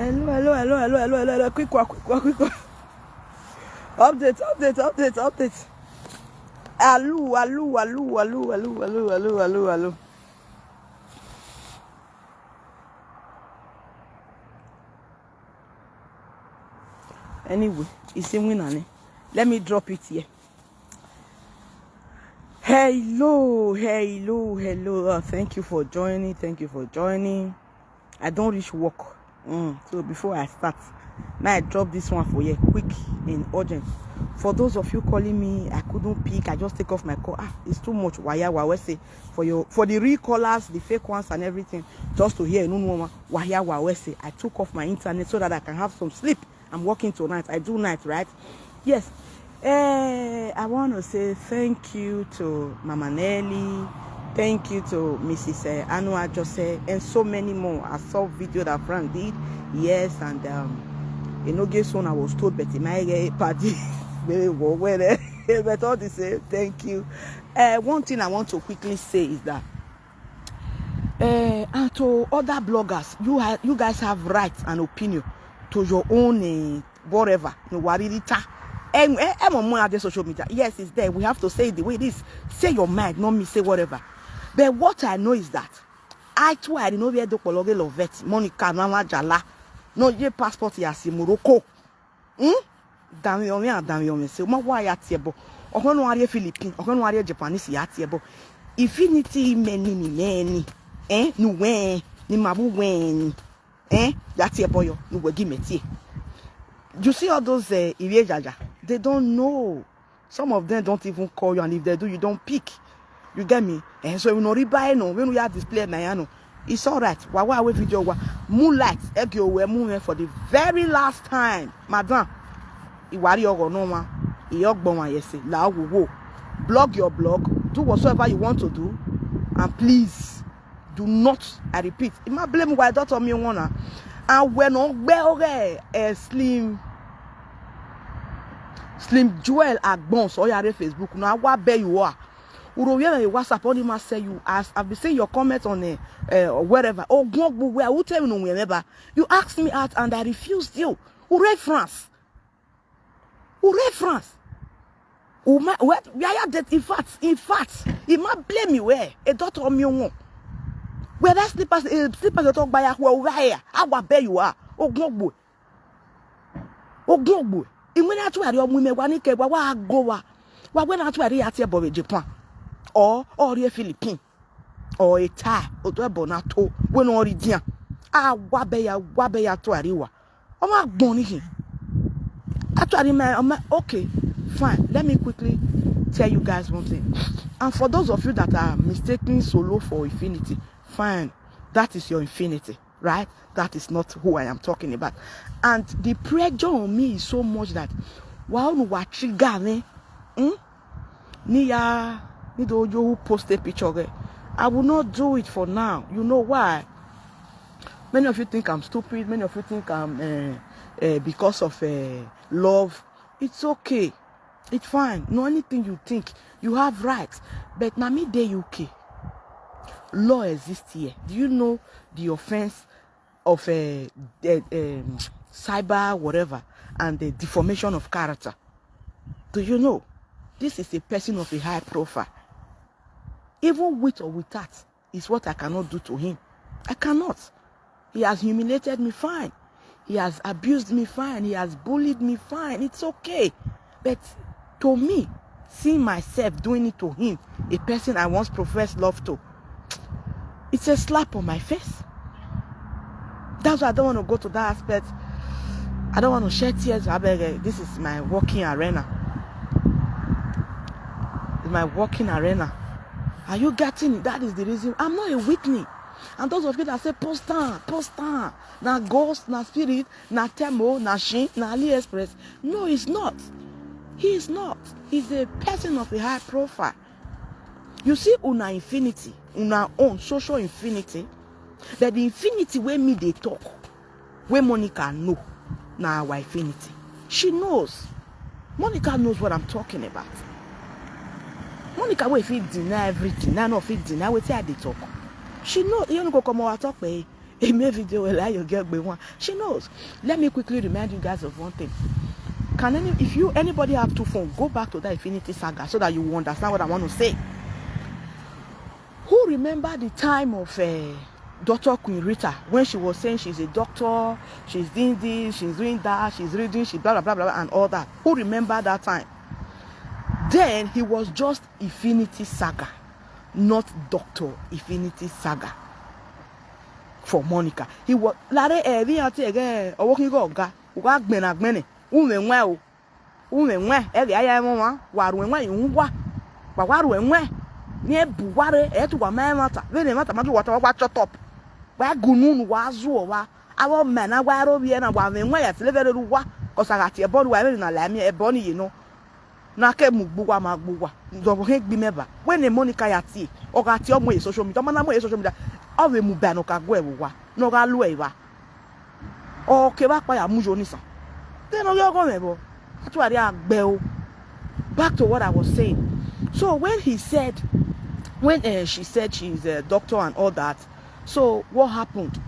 Hello. Quick. Update. Hello. Anyway, it's a winner. Let me drop it here. Hello. Thank you for joining. I don't reach work. So before I start, now I drop this one for you, quick and urgent. For those of you calling me, I couldn't pick. I just take off my call. It's too much. Why say for the real callers, the fake ones and everything, just to hear no why say I took off my internet so that I can have some sleep. I'm working tonight. I do night, right? Yes. I want to say thank you to Mama Nelly. Thank you to Mrs. Anua Jose and so many more. I saw video that Frank did. Yes, and get soon I was told Betty my party. But all this thank you. One thing I want to quickly say is that and to other bloggers, you guys have rights and opinion to your own whatever. And social media. Yes, it's there. We have to say it the way it is. Say your mind, not me say whatever. But what I know is that I too I know where edokpayi love it. Monica Mama Jala. No ye passport yasi Morocco. Damn say ma why atiebo. Okono are Philippines, okono are Japanese atiebo. Infinity many. Nu wen ni mabu wen. Yatiebo yo nu wegi metie. You see all those Jaja, they don't know. Some of them don't even call you, and if they do, you don't pick. You get me? And so when we buy no, when we have display na it's all right. Wawa video moonlight egyo we moon for the very last time, madam. Iwari ogo no ma, iyogbon wa yesi. La wo. Blog your blog, do whatsoever you want to do, and please do not. I repeat, it might blame why daughter me wanna. And when on Slim Joel Agbon so you are Facebook now what bear you are. Uroye WhatsApp only must say you as I've been saying your comments on wherever. Oh where who tell me no wherever. You asked me out and I refused you. Ure France. What in fact, it might blame you where a daughter of me won't. Where that slippers that talk by where I bear you are. Oh boy. In when I try your women one ke wa go when I try at Japan or a Philippine or a Thai or bonato when or dia wabeya to ariwa. Oh my boni. Actually okay, fine. Let me quickly tell you guys one thing. And for those of you that are mistaking solo for infinity, fine, that is your infinity, right? That is not who I am talking about. And the pressure on me is so much that while we watch Gane, who post a picture, I will not do it for now. You know why? Many of you think I'm stupid. Many of you think I'm because of love. It's okay. It's fine. No anything you think. You have rights. But now me the UK. Law exists here. Do you know the offense of cyber whatever and the deformation of character? Do you know? This is a person of a high profile. Even with or without is what I cannot do to him. I cannot. He has humiliated me, fine. He has abused me, fine. He has bullied me, fine. It's okay. But to me, seeing myself doing it to him, a person I once professed love to, it's a slap on my face. That's why I don't want to go to that aspect. I don't want to shed tears. This is my working arena. It's my working arena. Are you getting it? That is the reason. I'm not a Whitney. And those of you that say post on, na ghost, na spirit, na Temo, na Shin, na AliExpress. No, it's not. He is not. He's a person of a high profile. You see, una infinity, una own social infinity, that the infinity where me they talk, where Monica know, now our infinity. She knows. Monica knows what I'm talking about. Monica will deny everything. None of it deny what they talk. She knows. You don't go come over talk by He made video where you get one. She knows. Let me quickly remind you guys of one thing. Can anybody have two phones? Go back to that Infinity Saga so that you will understand what I want to say. Who remember the time of Dr. Queen Rita when she was saying she's a doctor, she's doing this, she's doing that, she's reading, she's blah blah blah blah and all that? Who remember that time? Then he was just Infinity Saga, not Dr. Infinity Saga. For Monica, he was lare again or walking go ga gbena umenwe aya mama waruenwe yunwa ba waruenwe ni ebuware etu wa mata we ne mata madu wata wa chotop ba gununu wa zuo wa awo mena wa ro bi na wa menwe ya televere ruwa kosagati e bodu wa na la mi e boni yi no na ke mugbuwa magbuwa ndobo he gbi meba we ne Monica ya ti o ga ti omo e social media mana mo e social media awe mu ba no ka gwe wa no ga lu e wa o ke ba pa ya mujo nisan then o yo go mebo atuari agbe o. Back to what I was saying. So when she said she's a doctor and all that, so what happened?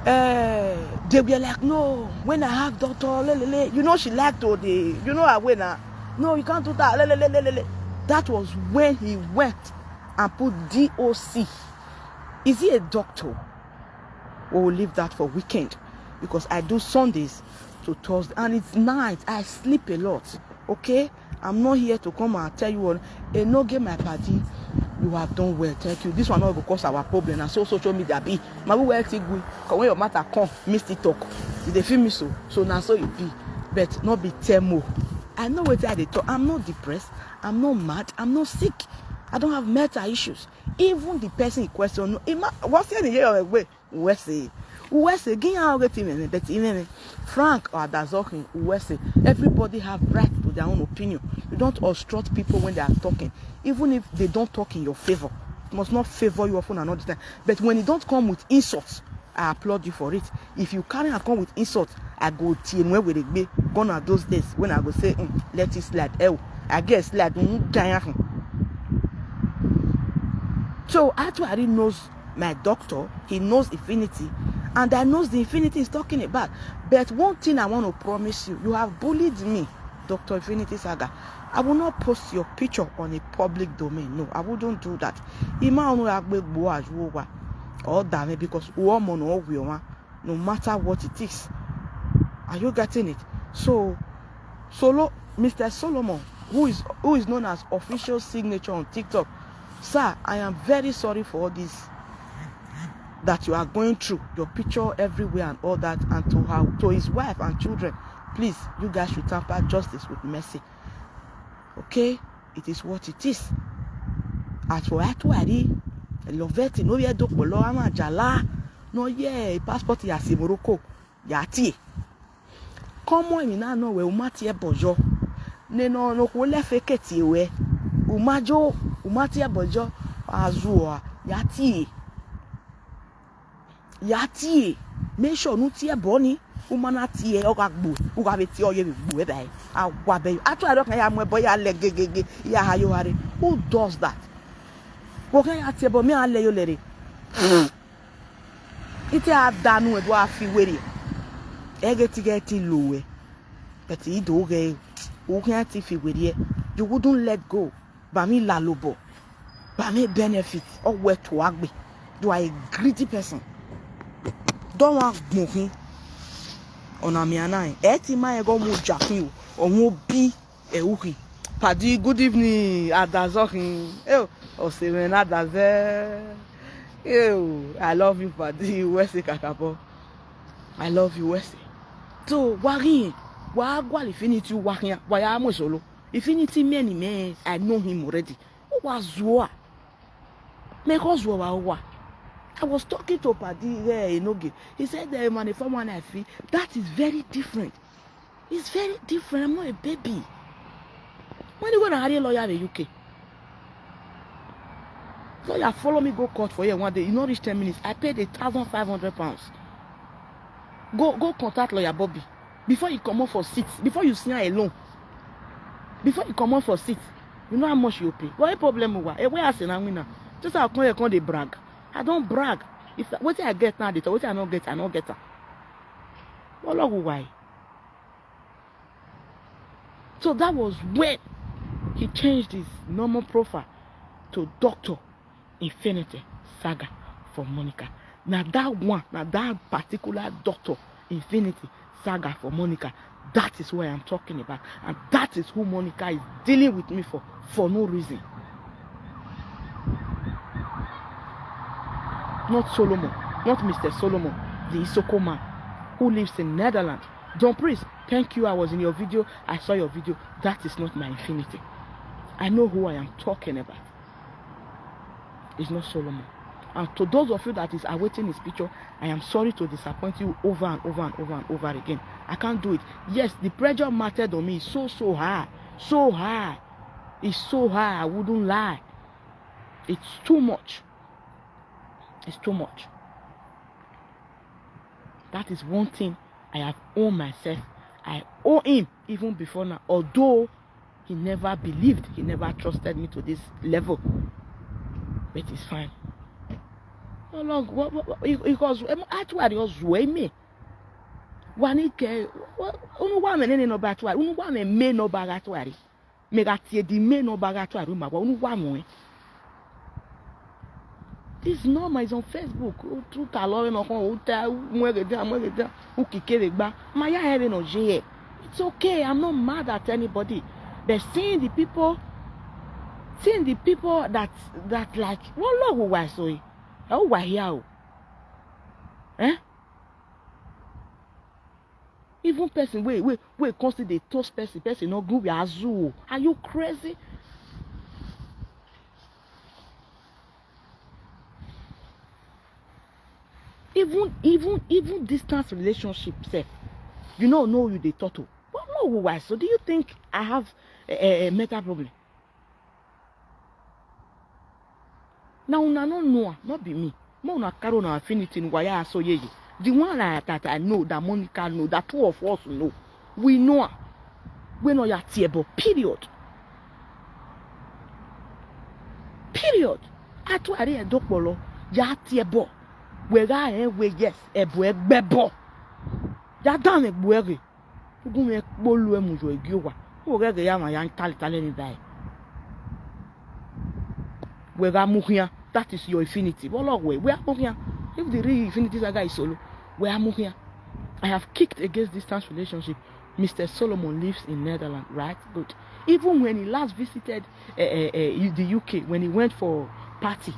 They were like, no, when I have doctor, you know she liked all the, you know, no, you can't do that. That was when he went and put DOC. Is he a doctor? We'll leave that for weekend because I do Sundays to Thursday and it's night. I sleep a lot. Okay, I'm not here to come and tell you a no game my party. You have done well, thank you. This one not go cause our problem and so social media be. My we work good. Cause when your matter come, Mr. Talk. They feel me so now so it be, but not be temo. I know what I talk. I'm not depressed. I'm not mad. I'm not sick. I don't have mental issues. Even the person in question, what's the year way? Frank or Dazokin, everybody have right to their own opinion. You don't obstruct people when they are talking, even if they don't talk in your favor. It must not favor you often another time. But when you don't come with insults, I applaud you for it. If you carry and come with insults, I go to where will it be gone are those days when I go say let it slide. I guess slide. So actually knows my doctor, he knows Infinity, and I knows the Infinity is talking about. But one thing I want to promise you, you have bullied me, Dr. Infinity Saga. I will not post your picture on a public domain. No, I wouldn't do that. Or damn, because no matter what it is. Are you getting it? So Mr. Solomon, who is known as official signature on TikTok, sir, I am very sorry for all this that you are going through, your picture everywhere and all that, and to his wife and children. Please, you guys should tamper justice with mercy. Okay? It is what it is. As for Atuari, Loveti, no ye dokolo ama jala, no ye passport ya Morocco, yati. Come on, na no we umati bojo. Ne no ko le feketi we. Umati bojo azua yati. Yati, make sure no tie boni, umana tie ogagbo, ugabe tie oye bu e bai. Awabe. Atu I don't care am boy ya legegege, ya hayo hare. Who does that? Wokan ya tie bo me ale yo lere. Ite adanu e do afi were. Egeti lowe. But he do ge, wokan ti fi were. You wouldn't let go. Ba mi lalobo. Ba mi benefit or where to agbe. You are a greedy person. Don't want moving on a mianai. Eti ma ego mu jakin o mu bi e uki. Padi, good evening. Adazokin. O se men adaze. I love you, Padi. Wese kakabo. I love you, Wese. So wari wa gwal Infinity wakin wa ya mo solo. Infinity me I know him already. Who was Zua? Make us wa. I was talking to Padi there in Oge. He said the manifest one I feel that is very different. It's very different. I'm not a baby. When you gonna hire a lawyer in the UK? Lawyer follow me go court for you one day. You not reach 10 minutes. I paid £1,500. Go contact lawyer Bobby before you come out for seats. Before you sign a loan. Before you come out for seats, you know how much you pay. What problem? Where I say now? Just how come you can't brag? I don't brag. If what I get now, what I not get, I not get her. Well, why? So that was when he changed his normal profile to Dr. Infinity Saga for Monica. Now that one, now that particular Dr. Infinity Saga for Monica, that is what I'm talking about. And that is who Monica is dealing with me for no reason. Not Solomon, not Mr. Solomon, the Isoko man who lives in Netherlands. John Priest, thank you. I was in your video. I saw your video. That is not my infinity. I know who I am talking about. It's not Solomon. And to those of you that is awaiting his picture, I am sorry to disappoint you over and over and over and over again. I can't do it. Yes, the pressure mattered on me. It's so high. So high. It's so high. I wouldn't lie. It's too much. It's too much. That is one thing I have owed myself. I owe him even before now. Although he never believed, he never trusted me to this level. But it's fine. No long, because actually was way me. Wanike, unu wa menene no batwa, unu wa me no bagatwari. Megatie di me no bagatwari ma unu wa mo. This normal is on Facebook. True talore no kon uta mwegeda ukikelegba. Maya here no je. It's okay. I'm not mad at anybody. But seeing the people that like what love was so. Oh why here? Eh? Even person we consider the toast person no group azu. Are you crazy? Even distance relationship self, you know you the turtle. But no why? So do you think I have a mental problem? Now una no know, not be me. Mo na caro na affinity in why I so ye. The one that I know, that Monica know, that two of us know. We know. We know ya tiebo. Period. Period. Atuari edokpolo ya tiebo. Wega we yes ebo egbebo. Ya dan egbuere. Ugu me bolu emujo egiowa. O rege ya ma ya tali ni dai. Wega muhia. That is your infinity. We are muhia. If the real infinity saga is solo, we are muhia. I have kicked against distance relationship. Mr. Solomon lives in Netherlands, right? Good. Even when he last visited the UK, when he went for party,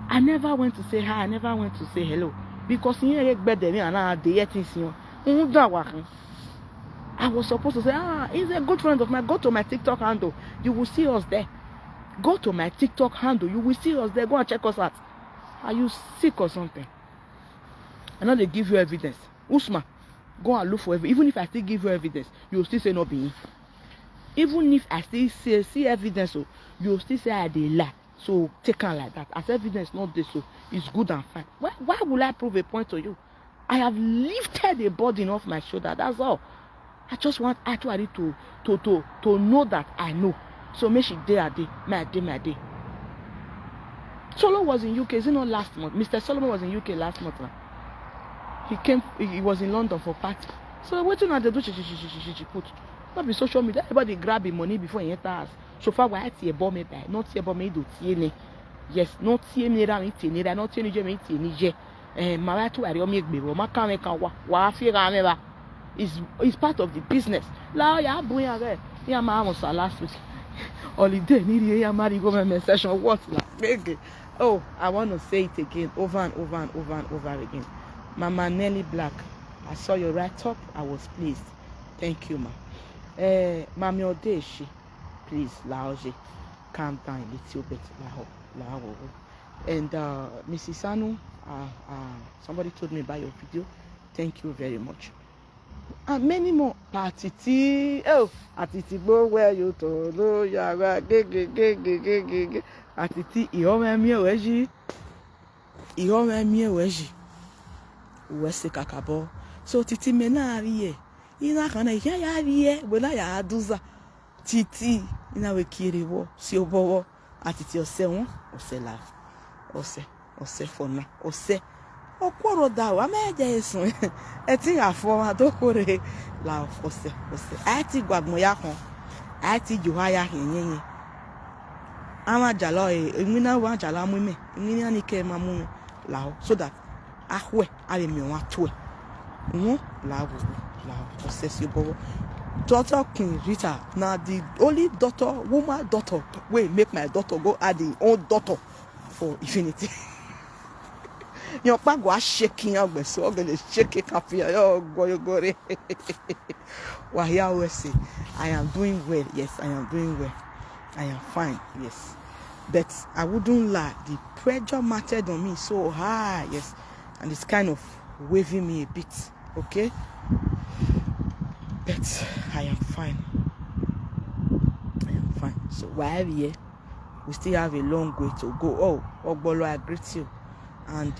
I never went to say hi. I never went to say hello because I was supposed to say, he's a good friend of mine. Go to my TikTok handle. You will see us there. Go to my TikTok handle. You will see us there. Go and check us out. Are you sick or something? I know they give you evidence. Usma, go and look for evidence. Even if I still give you evidence, you will still say not being. Even if I still see evidence, so you will still say I did lie. So take on like that. As evidence not this, so it's good and fine. Why will I prove a point to you? I have lifted a burden off my shoulder. That's all. I just want actually to know that I know. So make she day a day, my day. Solo was in UK, is it not last month? Mr. Solomon was in UK last month now. He was in London for party. So what you know they do she put. Not be social media. Everybody grab him money before he enters. So far why see a bomb by not see a bomb do tiene. Yes, not see me down it ni not see me ni my to are make me ma can make wa fi is part of the business. La ya boya re. Ya ma was last week. Holiday ni ya marry government session what like. Oh, I want to say it again over and over and over and over again. Mama Nelly Black, I saw your write-up. I was pleased. Thank you, ma. Mami Odeshi, please, Laoje, calm down a little bit. And Mrs. Sanu, somebody told me about your video. Thank you very much. And many more. Patiti, Atiti, where you told, Yara, Atiti, Ihome weji. Wese kakabo. So Titi menari ina kana ya rie wela ya aduza. Titi ina we kiriwo si obowo atiti ose won ose la ose ose for now. Ose. Okworo da wa meje esun. Eti afo ma to kore la ose. Ati gwagmo ya kan. Ati juhaya hinyin. Ama jalo emina wa jala mu me. Emina ni ke mamu la so that ahwe ale mi wa to. La ose si bobo. Daughter King Rita, now the only daughter, woman daughter, will make my daughter go add the own daughter for infinity. Your pag was shaking out, so I'm gonna shake it up here. Oh, go. Well, here always say, I am doing well. Yes, I am doing well. I am fine. Yes, but I wouldn't lie. The pressure mattered on me so high. Yes, and it's kind of waving me a bit. Okay. But I am fine. So while we still have a long way to go. Oh, Ogbolo, I greet you. And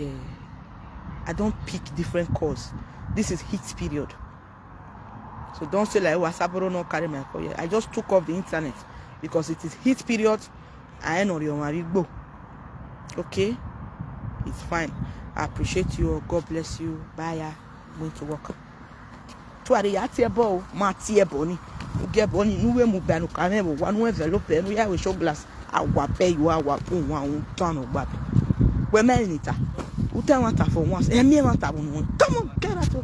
I don't pick different calls. This is heat period. So don't say like, oh, Asaboro no carry my call. I just took off the internet because it is heat period. I know your marigo. Okay? It's fine. I appreciate you. God bless you. Bye. I'm going to work. Tuari ya tiebo ma tiebo ni ugebo ni nuwe mu banu kane mo wanu envelope no ya we show glass awa pe you awa pun wa un ton ogba pe we menita uta wanta for once e mi wanta bunu come on get out.